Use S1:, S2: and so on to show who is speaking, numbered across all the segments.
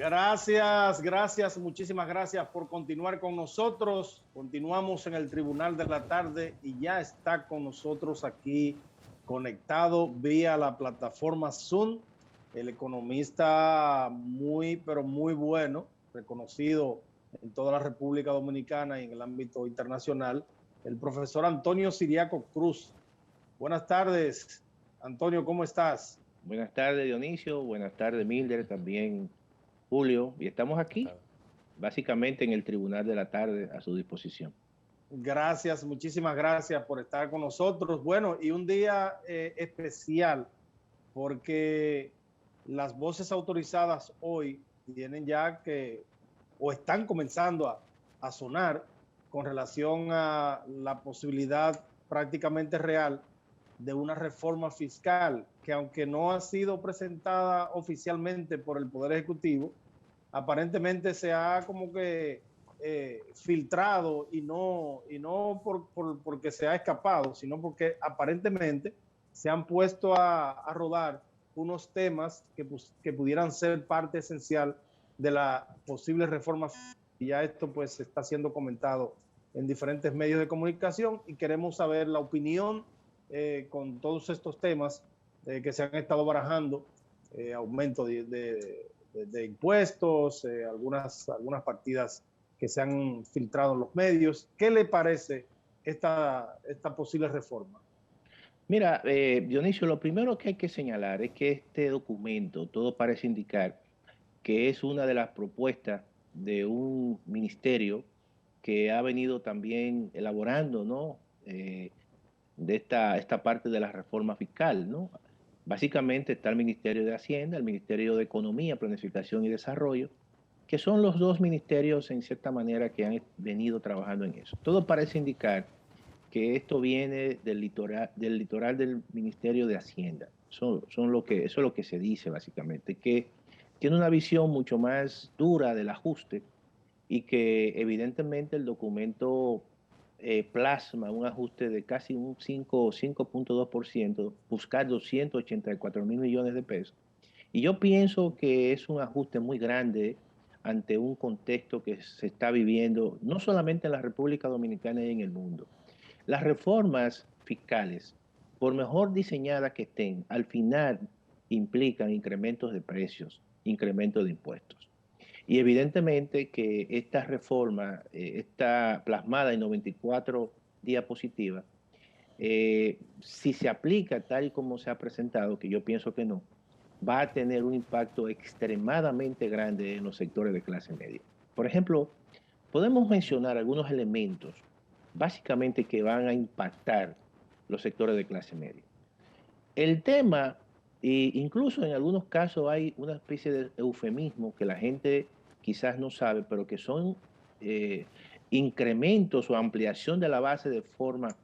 S1: Gracias, muchísimas gracias por continuar con nosotros. Continuamos en el Tribunal de la Tarde y ya está con nosotros aquí conectado vía la plataforma Zoom, el economista muy, pero muy bueno, reconocido en toda la República Dominicana y en el ámbito internacional, el profesor Antonio Siriaco Cruz. Buenas tardes, Antonio, ¿cómo estás?
S2: Buenas tardes, Dionisio. Buenas tardes, Milder, también Julio. Y estamos aquí, básicamente en el Tribunal de la Tarde, a su disposición.
S1: Gracias, muchísimas gracias por estar con nosotros. Bueno, y un día especial porque las voces autorizadas hoy tienen ya que, o están comenzando a sonar con relación a la posibilidad prácticamente real de una reforma fiscal que, aunque no ha sido presentada oficialmente por el Poder Ejecutivo, aparentemente se ha como que filtrado y no porque se ha escapado, sino porque aparentemente se han puesto a rodar unos temas que pudieran ser parte esencial de la posible reforma. Y ya esto pues está siendo comentado en diferentes medios de comunicación y queremos saber la opinión con todos estos temas que se han estado barajando, aumento de impuestos, algunas partidas que se han filtrado en los medios. ¿Qué le parece esta posible reforma?
S2: Mira, Dionisio, lo primero que hay que señalar es que este documento, todo parece indicar que es una de las propuestas de un ministerio que ha venido también elaborando, ¿no? De esta parte de la reforma fiscal, ¿no? Básicamente está el Ministerio de Hacienda, el Ministerio de Economía, Planificación y Desarrollo, que son los dos ministerios en cierta manera que han venido trabajando en eso. Todo parece indicar que esto viene del litoral del Ministerio de Hacienda. Eso es lo que se dice básicamente, que tiene una visión mucho más dura del ajuste y que evidentemente el documento plasma un ajuste de casi un 5,2%, buscando 184 mil millones de pesos. Y yo pienso que es un ajuste muy grande ante un contexto que se está viviendo no solamente en la República Dominicana y en el mundo. Las reformas fiscales, por mejor diseñadas que estén, al final implican incrementos de precios, incrementos de impuestos. Y evidentemente que esta reforma está plasmada en 94 diapositivas. Si se aplica tal y como se ha presentado, que yo pienso que no, va a tener un impacto extremadamente grande en los sectores de clase media. Por ejemplo, podemos mencionar algunos elementos básicamente que van a impactar los sectores de clase media. El tema, e incluso en algunos casos hay una especie de eufemismo que la gente quizás no sabe, pero que son eh, incrementos o ampliación de la base de forma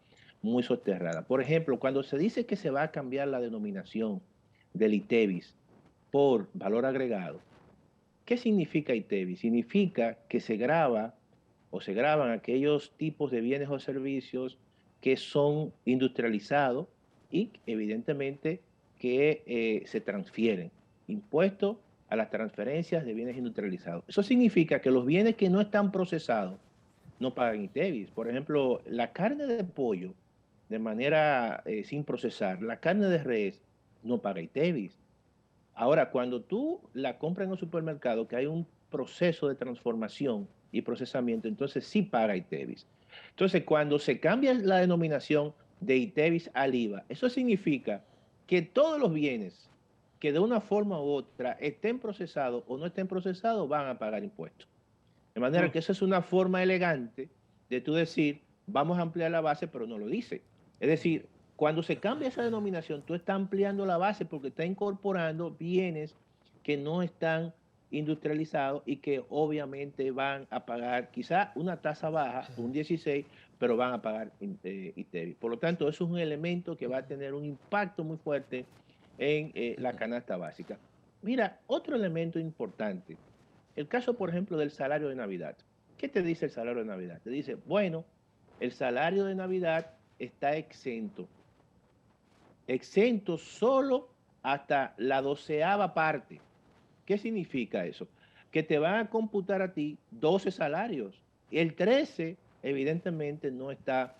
S2: muy soterrada. Por ejemplo, cuando se dice que se va a cambiar la denominación del ITEVIS por valor agregado, ¿qué significa ITEVIS? Significa que se graba o se graban aquellos tipos de bienes o servicios que son industrializados y evidentemente que se transfieren. Impuestos a las transferencias de bienes industrializados. Eso significa que los bienes que no están procesados no pagan ITEVIS. Por ejemplo, la carne de pollo de manera sin procesar, la carne de res no paga ITEVIS. Ahora, cuando tú la compras en un supermercado, que hay un proceso de transformación y procesamiento, entonces sí paga ITEVIS. Entonces, cuando se cambia la denominación de ITEVIS al IVA, eso significa que todos los bienes que de una forma u otra estén procesados o no estén procesados van a pagar impuestos. De manera que esa es una forma elegante de tú decir, vamos a ampliar la base, pero no lo dice. Es decir, cuando se cambia esa denominación, tú estás ampliando la base porque está incorporando bienes que no están industrializados y que obviamente van a pagar quizá una tasa baja, un 16, pero van a pagar ITEVIS. Por lo tanto, eso es un elemento que va a tener un impacto muy fuerte en la canasta básica. Mira, otro elemento importante, el caso, por ejemplo, del salario de Navidad. ¿Qué te dice el salario de Navidad? Te dice, bueno, el salario de Navidad está exento solo hasta la 12ª parte. ¿Qué significa eso? que te van a computar a ti 12 salarios. El 13 evidentemente no está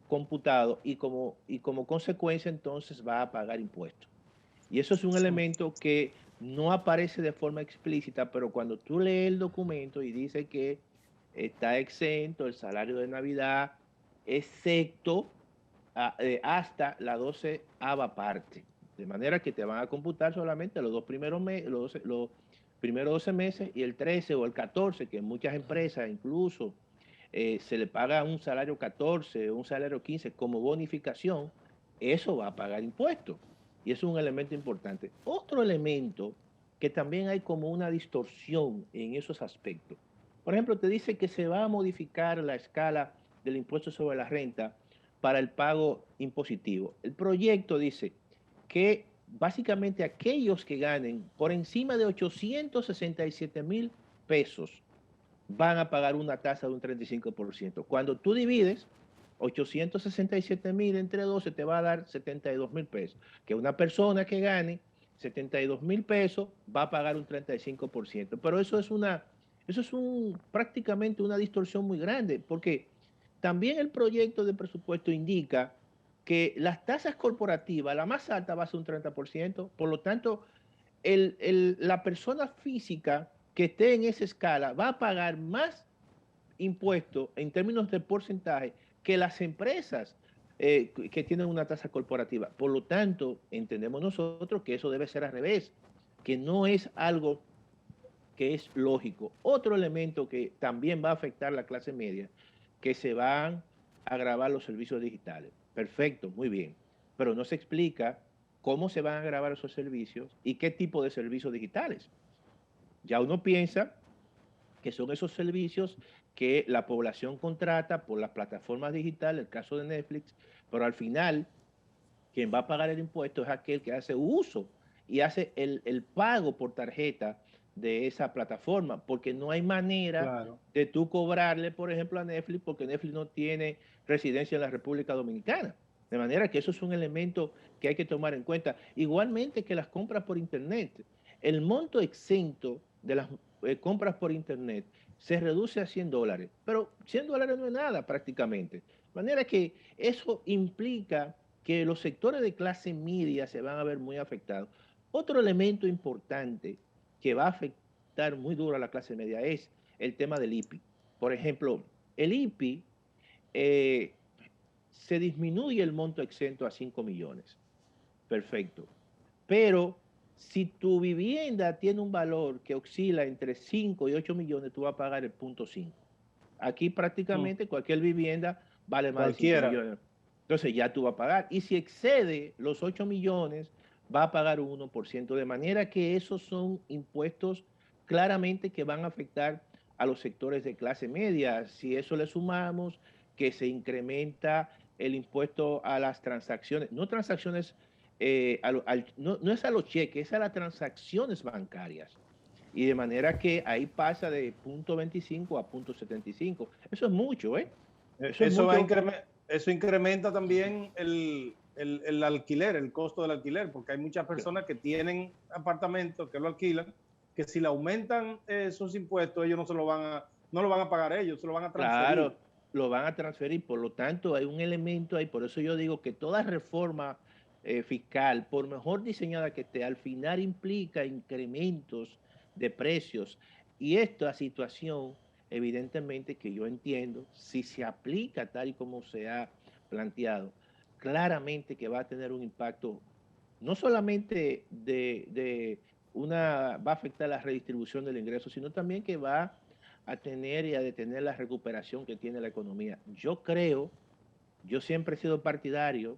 S2: computado y como consecuencia entonces va a pagar impuestos. Y eso es un elemento que no aparece de forma explícita, pero cuando tú lees el documento y dice que está exento el salario de Navidad, excepto hasta la 12ª parte. De manera que te van a computar solamente los dos primeros meses, los primeros 12 meses y el 13 o el 14, que en muchas empresas incluso se le paga un salario 14 o un salario 15 como bonificación, eso va a pagar impuestos. Y eso es un elemento importante. Otro elemento que también hay como una distorsión en esos aspectos. Por ejemplo, te dice que se va a modificar la escala del impuesto sobre la renta para el pago impositivo. El proyecto dice que básicamente aquellos que ganen por encima de 867,000 pesos van a pagar una tasa de un 35%. Cuando tú divides 867,000 entre 12 te va a dar 72,000 pesos. Que una persona que gane 72,000 pesos va a pagar un 35%. Pero eso es prácticamente una distorsión muy grande, porque también el proyecto de presupuesto indica que las tasas corporativas, la más alta va a ser un 30%, por lo tanto, la persona física que esté en esa escala va a pagar más impuestos en términos de porcentaje que las empresas que tienen una tasa corporativa. Por lo tanto, entendemos nosotros que eso debe ser al revés, que no es algo que es lógico. Otro elemento que también va a afectar a la clase media, que se van a grabar los servicios digitales. Perfecto, muy bien. Pero no se explica cómo se van a grabar esos servicios y qué tipo de servicios digitales. Ya uno piensa que son esos servicios que la población contrata por las plataformas digitales, el caso de Netflix, pero al final quien va a pagar el impuesto es aquel que hace uso y hace el pago por tarjeta de esa plataforma, porque no hay manera de tú cobrarle, por ejemplo, a Netflix, porque Netflix no tiene residencia en la República Dominicana. De manera que eso es un elemento que hay que tomar en cuenta. Igualmente que las compras por Internet. El monto exento de las compras por Internet se reduce a $100, pero $100 no es nada prácticamente. De manera que eso implica que los sectores de clase media se van a ver muy afectados. Otro elemento importante que va a afectar muy duro a la clase media es el tema del IPI. Por ejemplo, el IPI se disminuye el monto exento a 5 millones. Perfecto. Pero si tu vivienda tiene un valor que oscila entre 5 y 8 millones, tú vas a pagar el 0.5. Aquí prácticamente cualquier vivienda vale más de 5 millones. Entonces ya tú vas a pagar. Y si excede los 8 millones, va a pagar un 1%. De manera que esos son impuestos claramente que van a afectar a los sectores de clase media. Si eso le sumamos que se incrementa el impuesto a las transacciones, no transacciones, no es a los cheques, es a las transacciones bancarias. Y de manera que ahí pasa de 0.25 a 0.75. Eso es mucho, ¿eh?
S1: Eso incrementa también el alquiler, el costo del alquiler, porque hay muchas personas que tienen apartamentos que lo alquilan, que si le aumentan sus impuestos, ellos no lo van a pagar ellos, se lo van a transferir.
S2: Claro, lo van a transferir, por lo tanto hay un elemento ahí, por eso yo digo que toda reforma fiscal, por mejor diseñada que esté, al final implica incrementos de precios y esta situación, evidentemente que yo entiendo, si se aplica tal y como se ha planteado, claramente que va a tener un impacto no solamente va a afectar la redistribución del ingreso, sino también que va a tener y a detener la recuperación que tiene la economía. Yo siempre he sido partidario,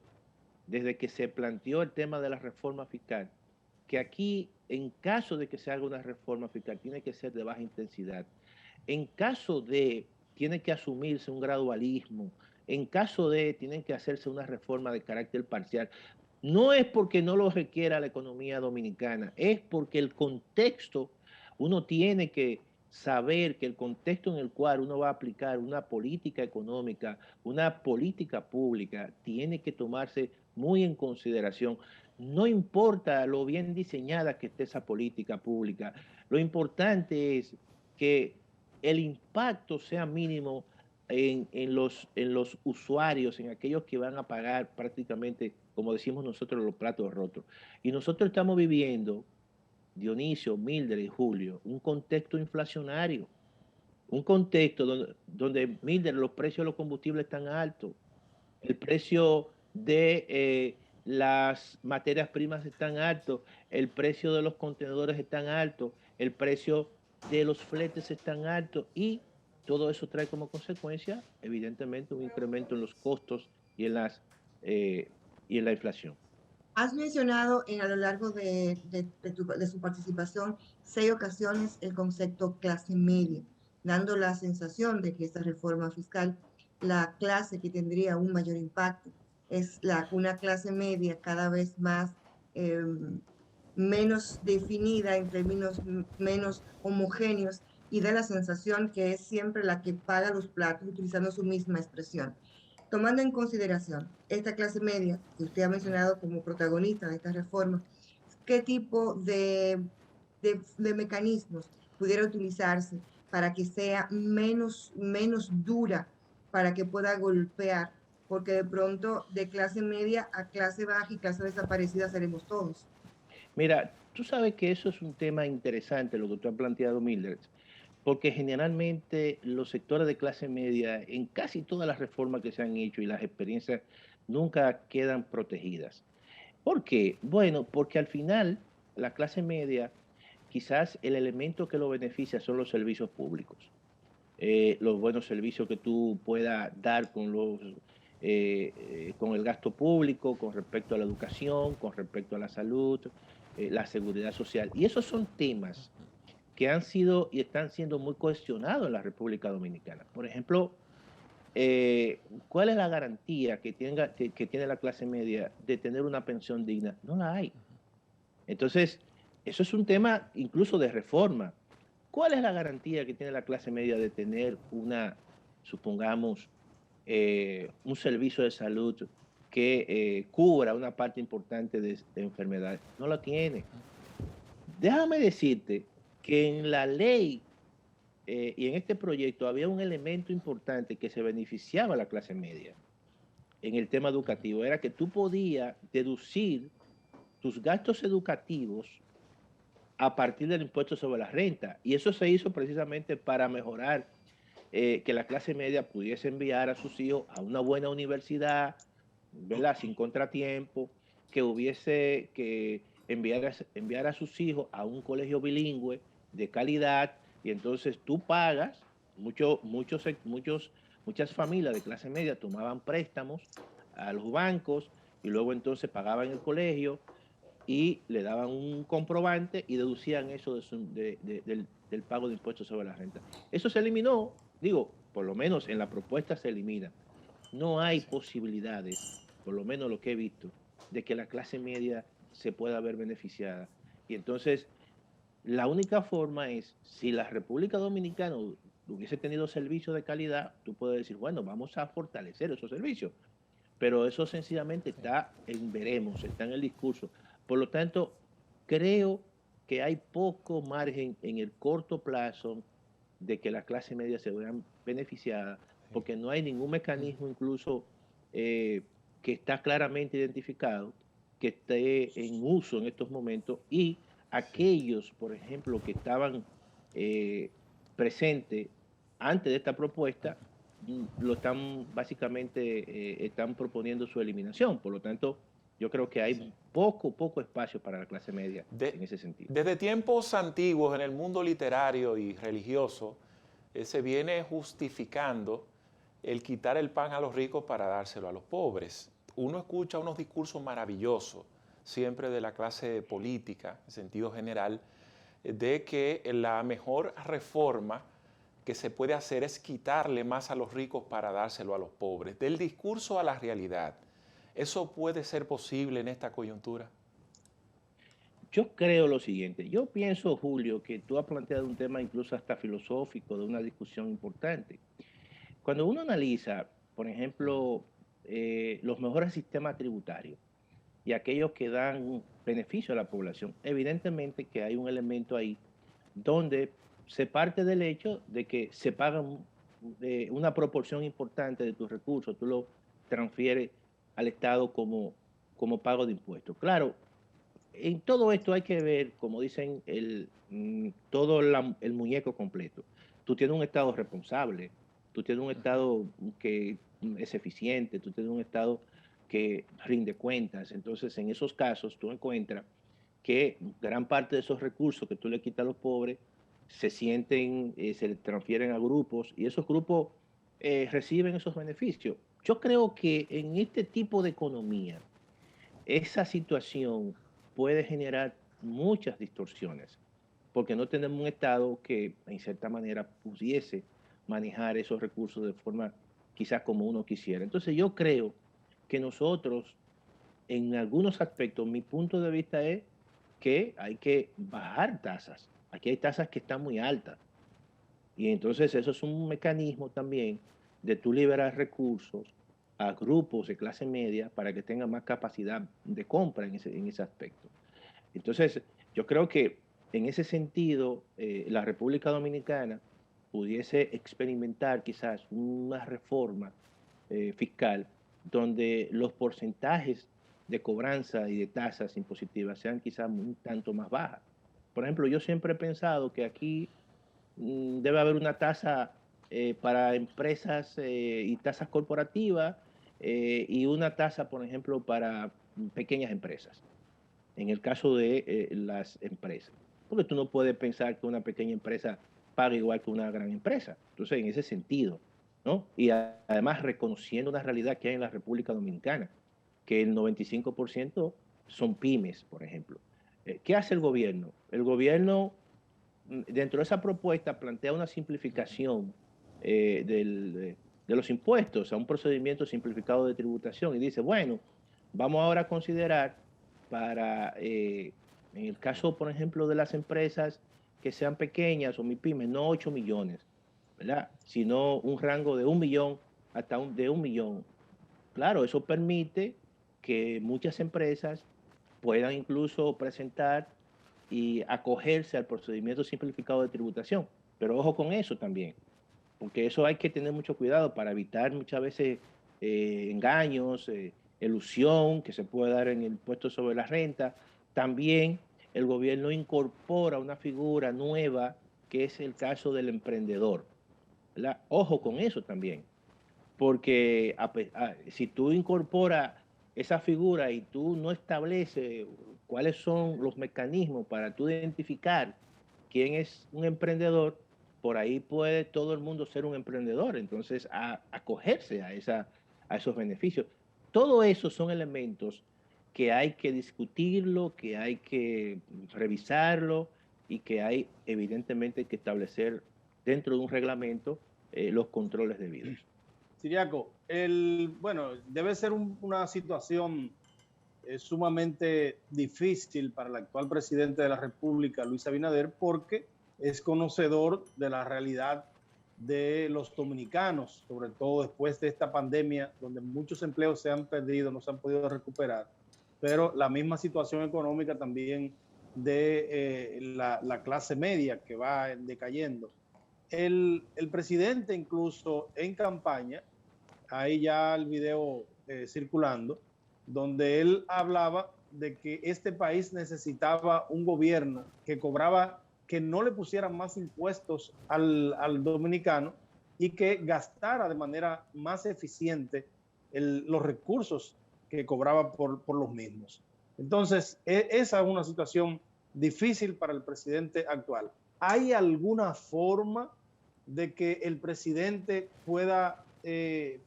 S2: desde que se planteó el tema de la reforma fiscal, que aquí, en caso de que se haga una reforma fiscal, tiene que ser de baja intensidad. En caso de, tiene que asumirse un gradualismo. En caso de, tienen que hacerse una reforma de carácter parcial. No es porque no lo requiera la economía dominicana, es porque el contexto, uno tiene que saber que el contexto en el cual uno va a aplicar una política económica, una política pública, tiene que tomarse muy en consideración. No importa lo bien diseñada que esté esa política pública, lo importante es que el impacto sea mínimo en los usuarios, en aquellos que van a pagar prácticamente, como decimos nosotros, los platos rotos. Y nosotros estamos viviendo, Dionisio, Mildred y Julio, un contexto inflacionario, un contexto donde Mildred, los precios de los combustibles están altos, el precio de las materias primas están altos, el precio de los contenedores están alto, el precio de los fletes están alto y todo eso trae como consecuencia, evidentemente, un incremento en los costos y en, eh, y en la inflación.
S3: Has mencionado a lo largo de su participación 6 ocasiones el concepto clase media, dando la sensación de que esta reforma fiscal, la clase que tendría un mayor impacto, es una clase media cada vez más eh, menos definida, en términos menos homogéneos, y da la sensación que es siempre la que paga los platos, utilizando su misma expresión. Tomando en consideración esta clase media que usted ha mencionado como protagonista de esta reforma, ¿qué tipo de mecanismos pudiera utilizarse para que sea menos dura, para que pueda golpear? Porque de pronto de clase media a clase baja y clase desaparecida seremos todos.
S2: Mira, tú sabes que eso es un tema interesante, lo que tú has planteado, Mildred, porque generalmente los sectores de clase media, en casi todas las reformas que se han hecho y las experiencias, nunca quedan protegidas. ¿Por qué? Bueno, porque al final la clase media, quizás el elemento que lo beneficia son los servicios públicos, los buenos servicios que tú puedas dar con el gasto público, con respecto a la educación, con respecto a la salud, la seguridad social. Y esos son temas que han sido y están siendo muy cuestionados en la República Dominicana. Por ejemplo, ¿cuál es la garantía que tiene la clase media de tener una pensión digna? No la hay. Entonces, eso es un tema incluso de reforma. ¿Cuál es la garantía que tiene la clase media de tener supongamos, un servicio de salud que cubra una parte importante de enfermedades? No la tiene. Déjame decirte que en la ley y en este proyecto había un elemento importante que se beneficiaba a la clase media en el tema educativo, era que tú podías deducir tus gastos educativos a partir del impuesto sobre la renta. Y eso se hizo precisamente para mejorar que la clase media pudiese enviar a sus hijos a una buena universidad, ¿verdad? Sin contratiempo, que hubiese que enviar a sus hijos a un colegio bilingüe de calidad, y entonces tú pagas, muchas familias de clase media tomaban préstamos a los bancos y luego entonces pagaban el colegio y le daban un comprobante y deducían eso del pago de impuestos sobre la renta. Eso se eliminó, digo, por lo menos en la propuesta se elimina. No hay posibilidades, por lo menos lo que he visto, de que la clase media se pueda ver beneficiada. Y entonces, la única forma es, si la República Dominicana hubiese tenido servicios de calidad, tú puedes decir, bueno, vamos a fortalecer esos servicios. Pero eso sencillamente está en veremos, está en el discurso. Por lo tanto, creo que hay poco margen en el corto plazo de que la clase media se vean beneficiada, porque no hay ningún mecanismo incluso que está claramente identificado, que esté en uso en estos momentos, y aquellos, por ejemplo, que estaban eh, presentes antes de esta propuesta, lo están básicamente, están proponiendo su eliminación. Por lo tanto, yo creo que hay poco espacio para la clase media en ese sentido.
S4: Desde tiempos antiguos en el mundo literario y religioso, se viene justificando el quitar el pan a los ricos para dárselo a los pobres. Uno escucha unos discursos maravillosos, siempre de la clase política, en sentido general, de que la mejor reforma que se puede hacer es quitarle más a los ricos para dárselo a los pobres. Del discurso a la realidad, ¿eso puede ser posible en esta coyuntura?
S2: Yo creo lo siguiente, yo pienso, Julio, que tú has planteado un tema incluso hasta filosófico, de una discusión importante. Cuando uno analiza, por ejemplo, los mejores sistemas tributarios, y aquellos que dan beneficio a la población. Evidentemente que hay un elemento ahí donde se parte del hecho de que se paga una proporción importante de tus recursos, tú lo transfieres al Estado como pago de impuestos. Claro, en todo esto hay que ver, como dicen, todo el muñeco completo. Tú tienes un Estado responsable, tú tienes un Estado que es eficiente, tú tienes un Estado que rinde cuentas. Entonces, en esos casos, tú encuentras que gran parte de esos recursos que tú le quitas a los pobres se le transfieren a grupos y esos grupos reciben esos beneficios. Yo creo que en este tipo de economía, esa situación puede generar muchas distorsiones, porque no tenemos un Estado que en cierta manera pudiese manejar esos recursos de forma quizás como uno quisiera. Entonces yo creo que nosotros, en algunos aspectos, mi punto de vista es que hay que bajar tasas. Aquí hay tasas que están muy altas. Y entonces eso es un mecanismo también de tú liberar recursos a grupos de clase media para que tengan más capacidad de compra en ese aspecto. Entonces, yo creo que en ese sentido, la República Dominicana pudiese experimentar quizás una reforma fiscal donde los porcentajes de cobranza y de tasas impositivas sean quizás un tanto más bajas. Por ejemplo, yo siempre he pensado que aquí debe haber una tasa para empresas y tasas corporativas y una tasa, por ejemplo, para pequeñas empresas, en el caso de las empresas. Porque tú no puedes pensar que una pequeña empresa paga igual que una gran empresa. Entonces, en ese sentido, ¿no? Y además reconociendo una realidad que hay en la República Dominicana, que el 95% son pymes, por ejemplo. ¿Qué hace el gobierno? El gobierno dentro de esa propuesta plantea una simplificación de los impuestos a un procedimiento simplificado de tributación y dice, bueno, vamos ahora a considerar para, en el caso, por ejemplo, de las empresas que sean pequeñas o MIPYMES, no 8 millones, ¿verdad? Sino un rango de 1 millón hasta de 1 millón. Claro, eso permite que muchas empresas puedan incluso presentar y acogerse al procedimiento simplificado de tributación. Pero ojo con eso también, porque eso hay que tener mucho cuidado para evitar muchas veces engaños, elusión que se puede dar en el impuesto sobre la renta. También el gobierno incorpora una figura nueva que es el caso del emprendedor, ¿verdad? Ojo con eso también, porque si tú incorporas esa figura y tú no estableces cuáles son los mecanismos para tú identificar quién es un emprendedor, por ahí puede todo el mundo ser un emprendedor, entonces acogerse a esos beneficios. Todo eso son elementos que hay que discutirlo, que hay que revisarlo y que hay evidentemente que establecer dentro de un reglamento los controles debidos.
S1: Siriaco, bueno, debe ser una situación sumamente difícil para el actual presidente de la República, Luis Abinader, porque es conocedor de la realidad de los dominicanos, sobre todo después de esta pandemia, donde muchos empleos se han perdido, no se han podido recuperar, pero la misma situación económica también de la clase media que va decayendo. El presidente incluso en campaña, ahí ya el video circulando, donde él hablaba de que este país necesitaba un gobierno que cobraba, que no le pusiera más impuestos al dominicano y que gastara de manera más eficiente los recursos que cobraba por los mismos. Entonces, esa es una situación difícil para el presidente actual. ¿Hay alguna forma de que el presidente pueda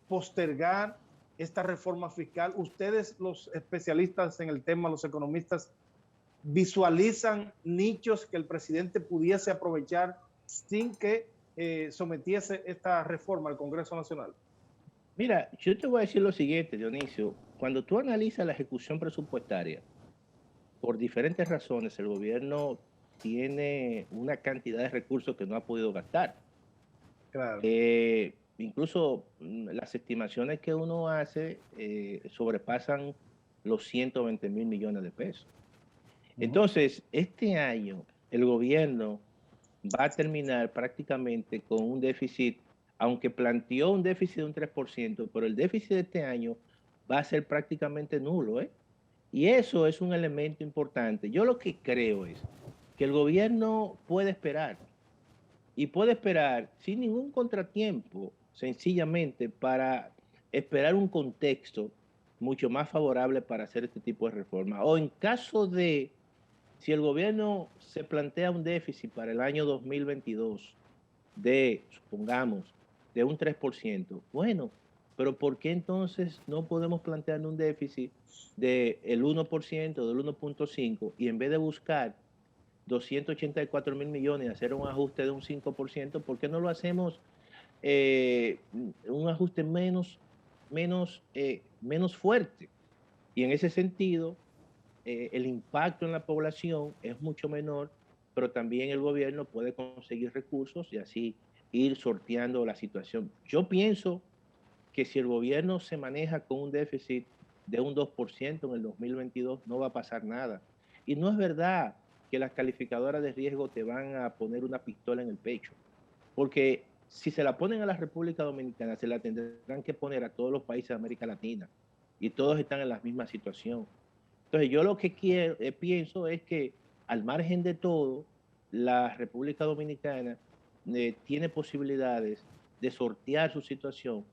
S1: postergar esta reforma fiscal? Ustedes, los especialistas en el tema, los economistas, visualizan nichos que el presidente pudiese aprovechar sin que sometiese esta reforma al Congreso Nacional.
S2: Mira, yo te voy a decir lo siguiente, Dionisio. Cuando tú analizas la ejecución presupuestaria, por diferentes razones, el gobierno tiene una cantidad de recursos que no ha podido gastar.
S1: Claro.
S2: Incluso las estimaciones que uno hace sobrepasan los 120.000 millones de pesos. Entonces, este año el gobierno va a terminar prácticamente con un déficit, aunque planteó un déficit de un 3%, pero el déficit de este año va a ser prácticamente nulo, ¿eh? Y eso es un elemento importante. Yo lo que creo es que el gobierno puede esperar, y puede esperar sin ningún contratiempo, sencillamente para esperar un contexto mucho más favorable para hacer este tipo de reformas. O en caso de, si el gobierno se plantea un déficit para el año 2022 de, supongamos, de un 3%, bueno, pero ¿por qué entonces no podemos plantear un déficit del 1%, del 1.5%, y en vez de buscar 284.000 millones y hacer un ajuste de un 5%, ¿por qué no lo hacemos un ajuste menos fuerte? Y en ese sentido, el impacto en la población es mucho menor, pero también el gobierno puede conseguir recursos y así ir sorteando la situación. Yo pienso que si el gobierno se maneja con un déficit de un 2% en el 2022, no va a pasar nada. Y no es verdad que las calificadoras de riesgo te van a poner una pistola en el pecho, porque si se la ponen a la República Dominicana, se la tendrán que poner a todos los países de América Latina, y todos están en la misma situación. Entonces yo lo que pienso es que al margen de todo, la República Dominicana tiene posibilidades de sortear su situación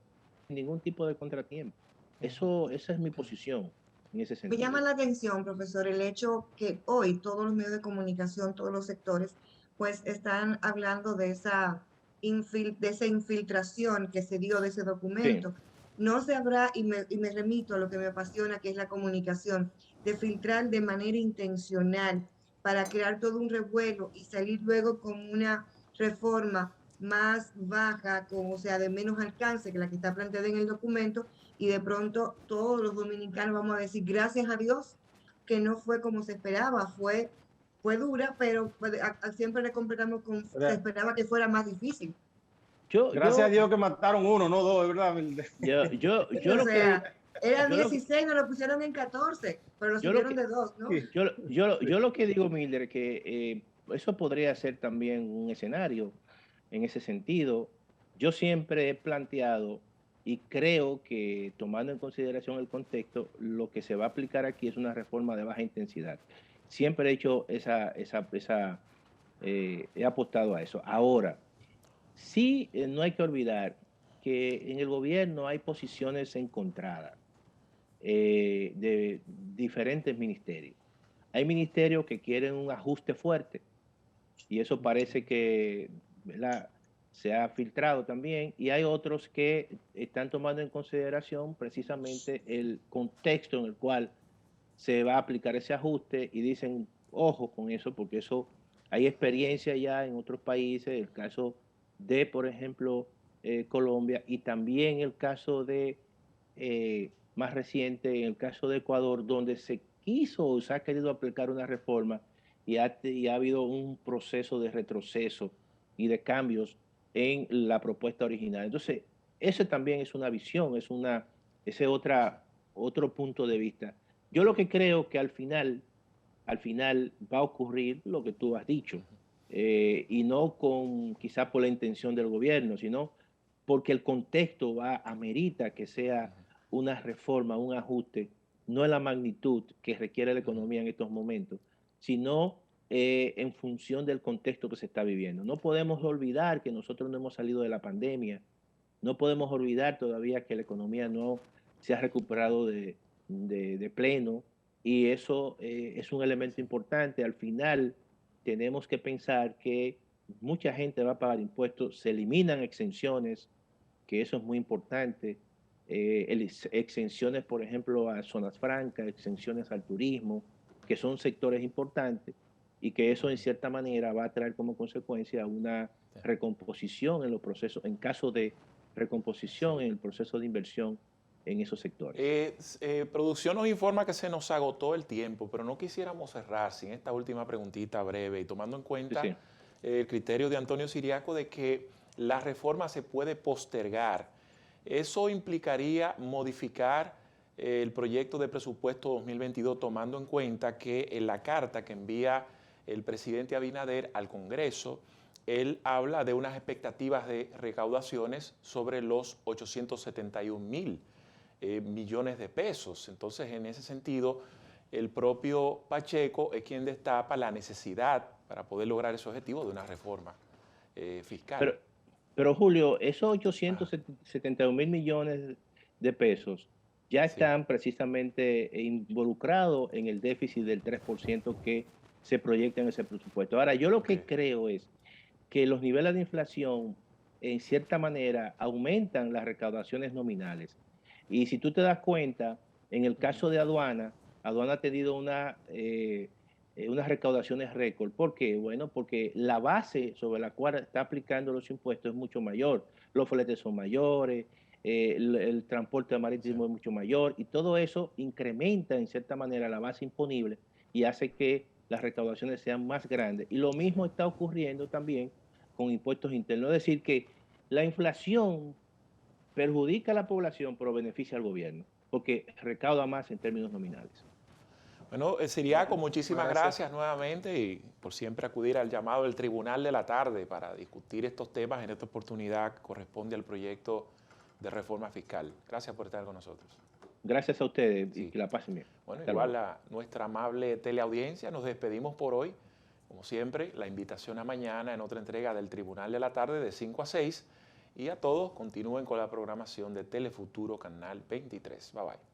S2: sin ningún tipo de contratiempo. Esa es mi posición en ese
S3: Me llama
S2: sentido.
S3: la atención, profesor, el hecho que hoy todos los medios de comunicación, todos los sectores, pues están hablando de de esa infiltración que se dio de ese
S2: Sí,
S3: documento. No se habrá, y me remito a lo que me apasiona, que es la comunicación, de filtrar de manera intencional para crear todo un revuelo y salir luego con una reforma más baja, o sea, de menos alcance que la que está planteada en el documento, y de pronto todos los dominicanos vamos a decir gracias a Dios que no fue como se esperaba, fue dura, pero siempre le completamos con, se esperaba que fuera más difícil.
S2: yo,
S1: Gracias a
S2: yo,
S1: Dios que mataron uno, no dos, ¿verdad?
S2: yo
S3: O
S2: lo que,
S3: sea, eran
S2: yo lo,
S3: 16, nos lo pusieron en 14, pero lo
S2: yo lo
S3: subieron
S2: que,
S3: de 2, ¿no?
S2: yo lo que digo, Mildred, que eso podría ser también un escenario en ese sentido. Yo siempre he planteado y creo que, tomando en consideración el contexto, lo que se va a aplicar aquí es una reforma de baja intensidad. Siempre he hecho he apostado a eso. Ahora, sí, no hay que olvidar que en el gobierno hay posiciones encontradas de diferentes ministerios. Hay ministerios que quieren un ajuste fuerte y eso parece que, ¿verdad?, se ha filtrado también, y hay otros que están tomando en consideración precisamente el contexto en el cual se va a aplicar ese ajuste y dicen, ojo con eso, porque eso hay experiencia ya en otros países, el caso de, por ejemplo, Colombia, y también el caso de, más reciente, en el caso de Ecuador, donde se quiso o se ha querido aplicar una reforma y ha habido un proceso de retroceso y de cambios en la propuesta original. Entonces, ese también es una visión, ese otro punto de vista. Yo lo que creo que al final va a ocurrir lo que tú has dicho, y no quizá por la intención del gobierno, sino porque el contexto amerita que sea una reforma, un ajuste, no en la magnitud que requiere la economía en estos momentos, sino en función del contexto que se está viviendo. No podemos olvidar que nosotros no hemos salido de la pandemia, no podemos olvidar todavía que la economía no se ha recuperado de pleno, y eso es un elemento importante. Al final tenemos que pensar que mucha gente va a pagar impuestos, se eliminan exenciones, que eso es muy importante, exenciones, por ejemplo, a zonas francas, exenciones al turismo, que son sectores importantes, y que eso en cierta manera va a traer como consecuencia una recomposición en los procesos, en caso de recomposición en el proceso de inversión en esos sectores.
S4: Producción nos informa que se nos agotó el tiempo, pero no quisiéramos cerrar sin esta última preguntita breve y tomando en cuenta
S2: Sí, sí.
S4: el criterio de Antonio Siriaco de que la reforma se puede postergar. Eso implicaría modificar el proyecto de presupuesto 2022 tomando en cuenta que en la carta que envía el presidente Abinader al Congreso, él habla de unas expectativas de recaudaciones sobre los 871.000 millones de pesos. Entonces, en ese sentido, el propio Pacheco es quien destapa la necesidad para poder lograr ese objetivo de una reforma fiscal.
S2: Pero Julio, esos 871.000 millones de pesos ya están precisamente involucrados en el déficit del 3% que se proyecta en ese presupuesto. Ahora, yo lo que creo es que los niveles de inflación, en cierta manera, aumentan las recaudaciones nominales. Y si tú te das cuenta, en el caso de aduana ha tenido unas recaudaciones récord. ¿Por qué? Bueno, porque la base sobre la cual está aplicando los impuestos es mucho mayor. Los fletes son mayores, el transporte marítimo es mucho mayor, y todo eso incrementa en cierta manera la base imponible y hace que las recaudaciones sean más grandes. Y lo mismo está ocurriendo también con impuestos internos. Es decir, que la inflación perjudica a la población, pero beneficia al gobierno, porque recauda más en términos nominales.
S4: Bueno, Siriaco, muchísimas gracias nuevamente y por siempre acudir al llamado del Tribunal de la Tarde para discutir estos temas. En esta oportunidad corresponde al proyecto de reforma fiscal. Gracias por estar con nosotros.
S2: Gracias a ustedes y que la pasen bien.
S4: Bueno, igual a nuestra amable teleaudiencia, nos despedimos por hoy. Como siempre, la invitación a mañana en otra entrega del Tribunal de la Tarde de 5 a 6. Y a todos, continúen con la programación de Telefuturo Canal 23. Bye bye.